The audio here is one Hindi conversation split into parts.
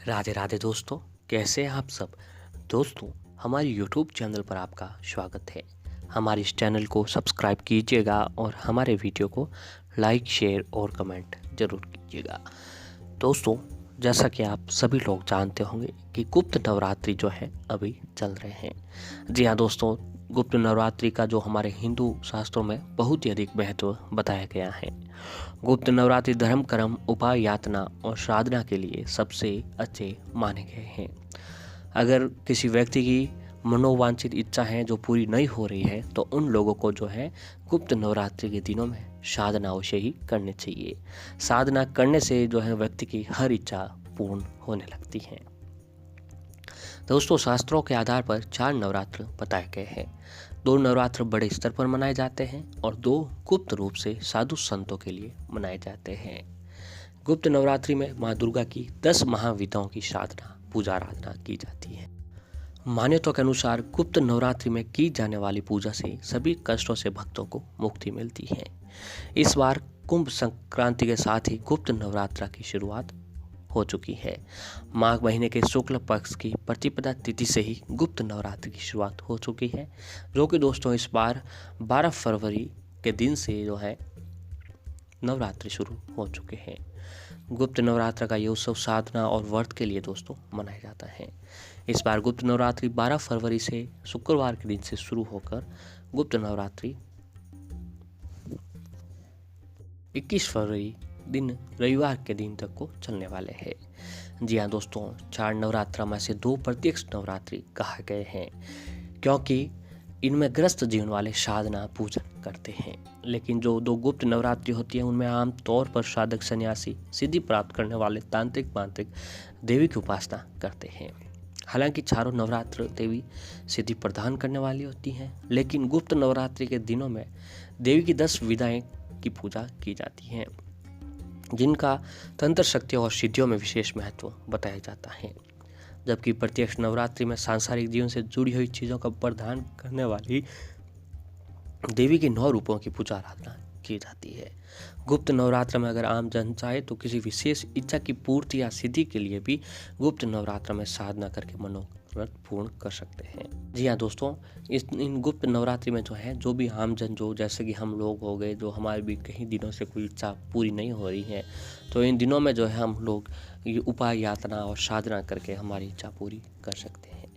राधे राधे दोस्तों, कैसे हैं आप सब। दोस्तों, हमारे यूट्यूब चैनल पर आपका स्वागत है। हमारे इस चैनल को सब्सक्राइब कीजिएगा और हमारे वीडियो को लाइक, शेयर और कमेंट ज़रूर कीजिएगा। दोस्तों, जैसा कि आप सभी लोग जानते होंगे कि गुप्त नवरात्रि जो है अभी चल रहे हैं। जी हाँ दोस्तों, गुप्त नवरात्रि का जो हमारे हिंदू शास्त्रों में बहुत ही अधिक महत्व बताया गया है। गुप्त नवरात्रि धर्म कर्म, उपाय, यातना और साधना के लिए सबसे अच्छे माने गए हैं। अगर किसी व्यक्ति की मनोवांछित इच्छा है जो पूरी नहीं हो रही है तो उन लोगों को जो है गुप्त नवरात्रि के दिनों में साधना अवश्य ही करनी चाहिए। साधना करने से जो है व्यक्ति की हर इच्छा पूर्ण होने लगती है। दोस्तों, शास्त्रों के आधार पर 4 नवरात्र बताए गए हैं। 2 नवरात्र बड़े स्तर पर मनाए जाते हैं और 2 गुप्त रूप से साधु संतों के लिए मनाए जाते हैं। गुप्त नवरात्रि में माँ दुर्गा की 10 महाविद्याओं की साधना पूजा आराधना की जाती है। मान्यताओं के अनुसार गुप्त नवरात्रि में की जाने वाली पूजा से सभी कष्टों से भक्तों को मुक्ति मिलती है। इस बार कुंभ संक्रांति के साथ ही गुप्त नवरात्र की शुरुआत हो चुकी है। माघ महीने के शुक्ल पक्ष की प्रतिपदा तिथि से ही गुप्त नवरात्रि की शुरुआत हो चुकी है, जो कि दोस्तों इस बार 12 फरवरी के दिन से जो है नवरात्रि शुरू हो चुके हैं। गुप्त नवरात्र का ये उत्सव साधना और व्रत के लिए दोस्तों मनाया जाता है। इस बार गुप्त नवरात्रि 12 फरवरी से शुक्रवार के दिन से शुरू होकर गुप्त नवरात्रि 21 फरवरी दिन रविवार के दिन तक को चलने वाले हैं। जी हाँ दोस्तों, 4 नवरात्र में से 2 प्रत्यक्ष नवरात्रि कहे गए हैं, क्योंकि इनमें ग्रस्त जीवन वाले साधना पूजन करते हैं। लेकिन जो 2 गुप्त नवरात्रि होती है उनमें आम तौर पर साधक सन्यासी सिद्धि प्राप्त करने वाले तांत्रिक मांत्रिक देवी की उपासना करते हैं। हालांकि चारों नवरात्र देवी सिद्धि प्रदान करने वाली होती हैं, लेकिन गुप्त नवरात्रि के दिनों में देवी की 10 विधाएं की पूजा की जाती हैं, जिनका तंत्र शक्तियों और सिद्धियों में विशेष महत्व बताया जाता है। जबकि प्रत्यक्ष नवरात्रि में सांसारिक जीवन से जुड़ी हुई चीज़ों का प्रदान करने वाली देवी के 9 रूपों की पूजा आराधना की जाती है। गुप्त नवरात्र में अगर आम जन चाहे तो किसी विशेष इच्छा की पूर्ति या सिद्धि के लिए भी गुप्त नवरात्र में साधना करके मनोरथ पूर्ण कर सकते हैं। जी हाँ दोस्तों, इन गुप्त नवरात्रि में जो है जो भी आम जन जो जैसे कि हम लोग हो गए, जो हमारे भी कई दिनों से कोई इच्छा पूरी नहीं हो रही है, तो इन दिनों में जो है हम लोग ये उपाय, यातना और साधना करके हमारी इच्छा पूरी कर सकते हैं।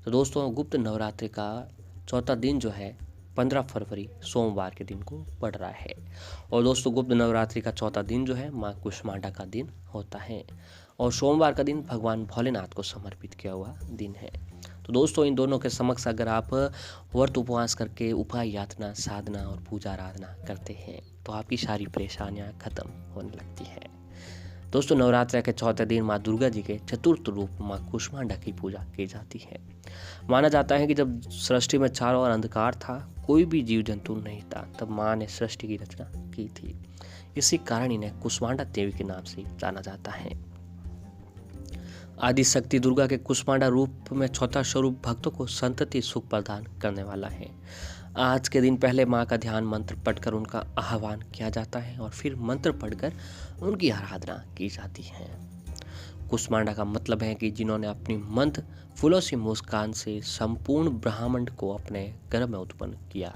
तो दोस्तों, गुप्त नवरात्रि का चौथा दिन जो है 15 फरवरी सोमवार के दिन को पड़ रहा है। और दोस्तों, गुप्त नवरात्रि का चौथा दिन जो है माँ कुष्मांडा का दिन होता है और सोमवार का दिन भगवान भोलेनाथ को समर्पित किया हुआ दिन है। तो दोस्तों, इन दोनों के समक्ष अगर आप व्रत उपवास करके उपाय, यातना, साधना और पूजा आराधना करते हैं तो आपकी सारी परेशानियाँ खत्म होने लगती हैं। दोस्तों, नवरात्र के चौथे दिन माँ दुर्गा जी के चतुर्थ रूप माँ कुष्मांडा की पूजा की जाती है। माना जाता है कि जब सृष्टि में चारों ओर अंधकार था, कोई भी जीव जंतु नहीं था, तब माँ ने सृष्टि की रचना की थी। इसी कारण इन्हें कुष्मांडा देवी के नाम से जाना जाता है। आदि शक्ति दुर्गा के कुष्मांडा रूप में चौथा स्वरूप भक्तों को संतति सुख प्रदान करने वाला है। आज के दिन पहले माँ का ध्यान मंत्र पढ़कर उनका आह्वान किया जाता है और फिर मंत्र पढ़कर उनकी आराधना की जाती है। कुष्मांडा का मतलब है कि जिन्होंने अपनी मंद फूलों से मुस्कान से संपूर्ण ब्रह्मांड को अपने गर्भ में उत्पन्न किया।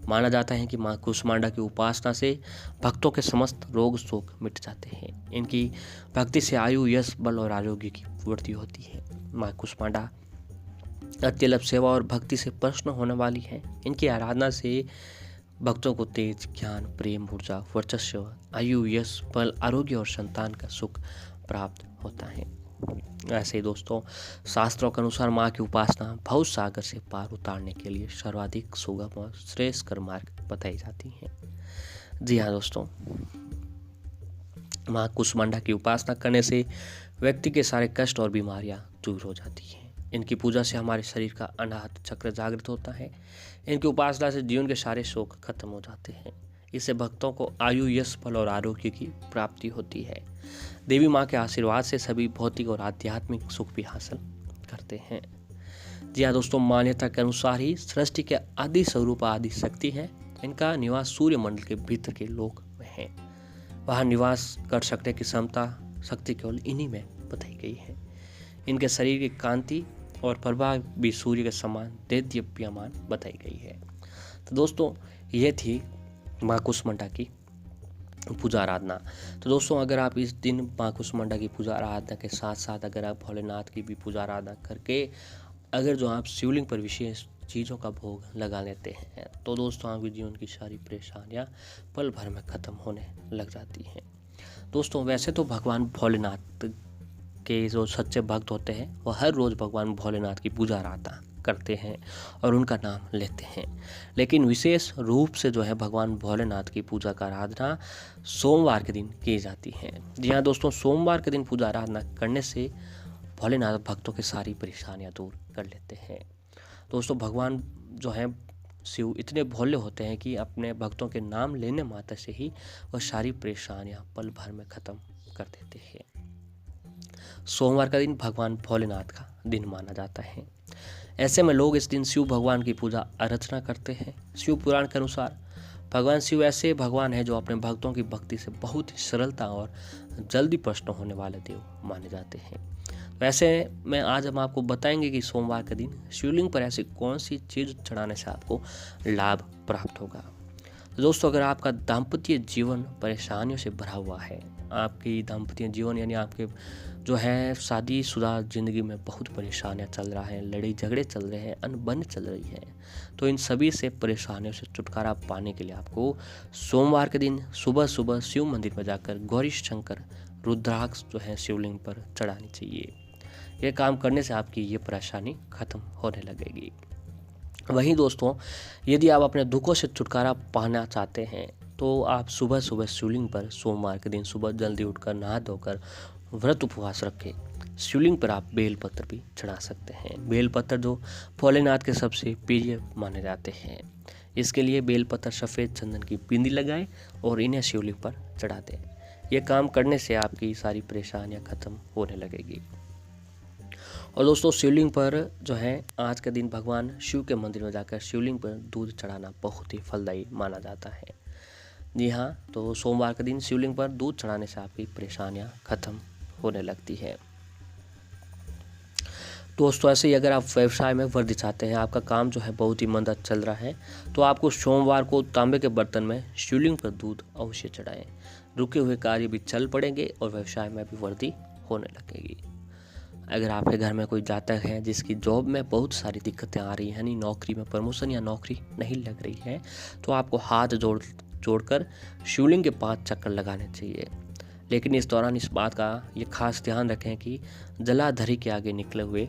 माना जाता है कि माँ कुष्मांडा की उपासना से भक्तों के समस्त रोग शोक मिट जाते हैं। इनकी भक्ति से आयु, यश, बल और आरोग्य की वृद्धि होती है। माँ कुष्मांडा अत्यल्प सेवा और भक्ति से प्रसन्न होने वाली है। इनकी आराधना से भक्तों को तेज, ज्ञान, प्रेम, ऊर्जा, वर्चस्व, आयु, यश, बल, आरोग्य और संतान का सुख प्राप्त होता है। ऐसे ही दोस्तों, शास्त्रों के अनुसार माँ की उपासना भव सागर से पार उतारने के लिए सर्वाधिक सुगम और श्रेष्ठ मार्ग बताई जाती है। जी हाँ दोस्तों, माँ कुष्मांडा की उपासना करने से व्यक्ति के सारे कष्ट और बीमारियां दूर हो जाती हैं। इनकी पूजा से हमारे शरीर का अनाहत चक्र जागृत होता है। इनकी उपासना से जीवन के सारे शोक खत्म हो जाते हैं। इससे भक्तों को आयु, यश, बल और आरोग्य की प्राप्ति होती है। देवी माँ के आशीर्वाद से सभी भौतिक और आध्यात्मिक सुख भी हासिल करते हैं। जी हाँ दोस्तों, मान्यता के अनुसार ही सृष्टि के आदि स्वरूप आदि शक्ति है। इनका निवास सूर्य मंडल के भीतर के लोक में है। वहाँ निवास कर सकने की क्षमता, शक्ति केवल इन्हीं में बताई गई है। इनके शरीर की कांति और प्रभाव भी सूर्य के समान देदीप्यमान बताई गई है। तो दोस्तों ये थी माँ कुष्मांडा की पूजा आराधना। तो दोस्तों अगर आप इस दिन माँ कुष्मांडा की पूजा आराधना के साथ साथ अगर आप भोलेनाथ की भी पूजा आराधना करके अगर जो आप शिवलिंग पर विशेष चीज़ों का भोग लगा लेते हैं तो दोस्तों आपके जीवन की सारी परेशानियाँ पल भर में ख़त्म होने लग जाती हैं। दोस्तों वैसे तो भगवान भोलेनाथ के जो सच्चे भक्त होते हैं वो हर रोज़ भगवान भोलेनाथ की पूजा आराधना करते हैं और उनका नाम लेते हैं, लेकिन विशेष रूप से जो है भगवान भोलेनाथ की पूजा का आराधना सोमवार के दिन की जाती है। जी हाँ दोस्तों, सोमवार के दिन पूजा आराधना करने से भोलेनाथ भक्तों की सारी परेशानियां दूर कर लेते हैं। दोस्तों भगवान जो है शिव इतने भोले होते हैं कि अपने भक्तों के नाम लेने मात्र से ही वह सारी परेशानियां पल भर में ख़त्म कर देते हैं। सोमवार का दिन भगवान भोलेनाथ का दिन माना जाता है। ऐसे में लोग इस दिन शिव भगवान की पूजा अर्चना करते हैं। शिव पुराण के अनुसार भगवान शिव ऐसे भगवान है जो अपने भक्तों की भक्ति से बहुत ही सरलता और जल्दी प्रश्न होने वाले देव माने जाते हैं। वैसे में आज हम आपको बताएंगे कि सोमवार के दिन शिवलिंग पर ऐसी कौन सी चीज़ चढ़ाने से आपको लाभ प्राप्त होगा। दोस्तों अगर आपका दाम्पत्य जीवन परेशानियों से भरा हुआ है, आपकी दाम्पत्य जीवन यानी आपके जो है शादीशुदा ज़िंदगी में बहुत परेशानियां चल रहा है, लड़ाई झगड़े चल रहे हैं, अनबन चल रही है, तो इन सभी से परेशानियों से छुटकारा पाने के लिए आपको सोमवार के दिन सुबह सुबह शिव मंदिर में जाकर गौरी शंकर रुद्राक्ष जो है शिवलिंग पर चढ़ानी चाहिए। ये काम करने से आपकी ये परेशानी खत्म होने लगेगी। वहीं दोस्तों यदि आप अपने दुखों से छुटकारा पाना चाहते हैं तो आप सुबह सुबह शिवलिंग पर सोमवार के दिन सुबह जल्दी उठकर नहा धोकर व्रत उपवास रखें। शिवलिंग पर आप बेलपत्र भी चढ़ा सकते हैं। बेलपत्र जो भोलेनाथ के सबसे प्रिय माने जाते हैं। इसके लिए बेलपत्र सफ़ेद चंदन की बिंदी लगाएं और इन्हें शिवलिंग पर चढ़ा दें। ये काम करने से आपकी सारी परेशानियां खत्म होने लगेगी। और दोस्तों शिवलिंग पर जो है आज के दिन भगवान शिव के मंदिर में जाकर शिवलिंग पर दूध चढ़ाना बहुत ही फलदायी माना जाता है। जी हाँ, तो सोमवार के दिन शिवलिंग पर दूध चढ़ाने से आपकी परेशानियां खत्म होने लगती है। दोस्तों ऐसे ही अगर आप व्यवसाय में वृद्धि चाहते हैं, आपका काम जो है बहुत ही मंदा चल रहा है, तो आपको सोमवार को तांबे के बर्तन में शिवलिंग पर दूध अवश्य चढ़ाएं। रुके हुए कार्य भी चल पड़ेंगे और व्यवसाय में भी वृद्धि होने लगेगी। अगर आपके घर में कोई जातक है जिसकी जॉब में बहुत सारी दिक्कतें आ रही हैं, यानी नौकरी में प्रमोशन या नौकरी नहीं लग रही है, तो आपको हाथ जोड़कर शिवलिंग के 5 चक्कर लगाने चाहिए। लेकिन इस दौरान इस बात का ये खास ध्यान रखें कि जलाधरी के आगे निकले हुए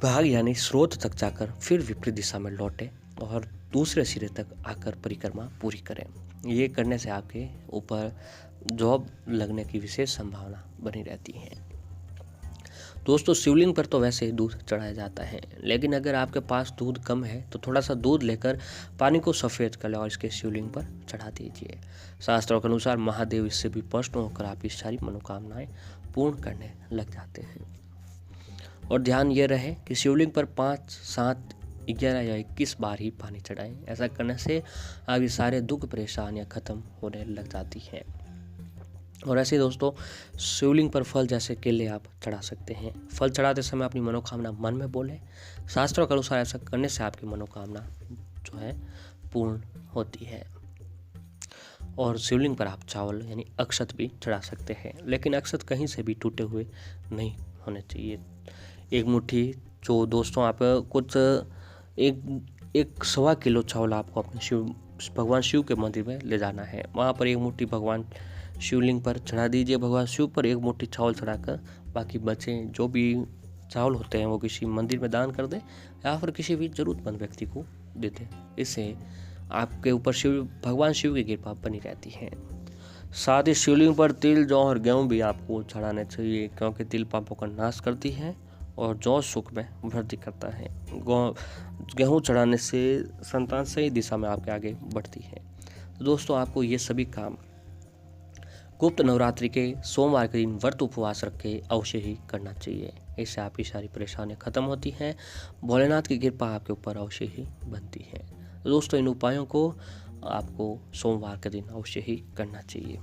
भाग यानी स्रोत तक जाकर फिर विपरीत दिशा में लौटें और दूसरे सिरे तक आकर परिक्रमा पूरी करें। ये करने से आपके ऊपर जॉब लगने की विशेष संभावना बनी रहती है। दोस्तों शिवलिंग पर तो वैसे ही दूध चढ़ाया जाता है, लेकिन अगर आपके पास दूध कम है तो थोड़ा सा दूध लेकर पानी को सफ़ेद कर लें और इसके शिवलिंग पर चढ़ा दीजिए। शास्त्रों के अनुसार महादेव इससे भी प्रसन्न होकर आपकी सारी मनोकामनाएं पूर्ण करने लग जाते हैं। और ध्यान ये रहे कि शिवलिंग पर 5, 7, 11 या 21 बार ही पानी चढ़ाएं। ऐसा करने से आपके सारे दुख परेशानियाँ खत्म होने लग जाती हैं। और ऐसे दोस्तों शिवलिंग पर फल जैसे केले आप चढ़ा सकते हैं। फल चढ़ाते समय अपनी मनोकामना मन में बोलें। शास्त्रों के अनुसार ऐसा करने से आपकी मनोकामना जो है पूर्ण होती है। और शिवलिंग पर आप चावल यानी अक्षत भी चढ़ा सकते हैं, लेकिन अक्षत कहीं से भी टूटे हुए नहीं होने चाहिए। एक मुट्ठी जो दोस्तों आप कुछ एक 1.25 किलो चावल आपको अपने भगवान शिव के मंदिर में ले जाना है। वहाँ पर एक मुट्ठी भगवान शिवलिंग पर चढ़ा दीजिए। भगवान शिव पर एक मुट्ठी चावल चढ़ाकर बाकी बचे जो भी चावल होते हैं वो किसी मंदिर में दान कर दें या फिर किसी भी जरूरतमंद व्यक्ति को दे दें। इससे आपके ऊपर भगवान शिव की कृपा बनी रहती है। साथ ही शिवलिंग पर तिल, जौ और गेहूँ भी आपको चढ़ाने चाहिए, क्योंकि तिल पापों का नाश करती है और जौ सुख में वृद्धि करता है। गेहूँ चढ़ाने से संतान सही दिशा में आपके आगे बढ़ती है। तो दोस्तों आपको ये सभी काम गुप्त नवरात्रि के सोमवार के दिन व्रत उपवास रख के अवश्य ही करना चाहिए। इससे आपकी सारी परेशानियां खत्म होती हैं, भोलेनाथ की कृपा आपके ऊपर अवश्य ही बनती है। दोस्तों इन उपायों को आपको सोमवार के दिन अवश्य ही करना चाहिए।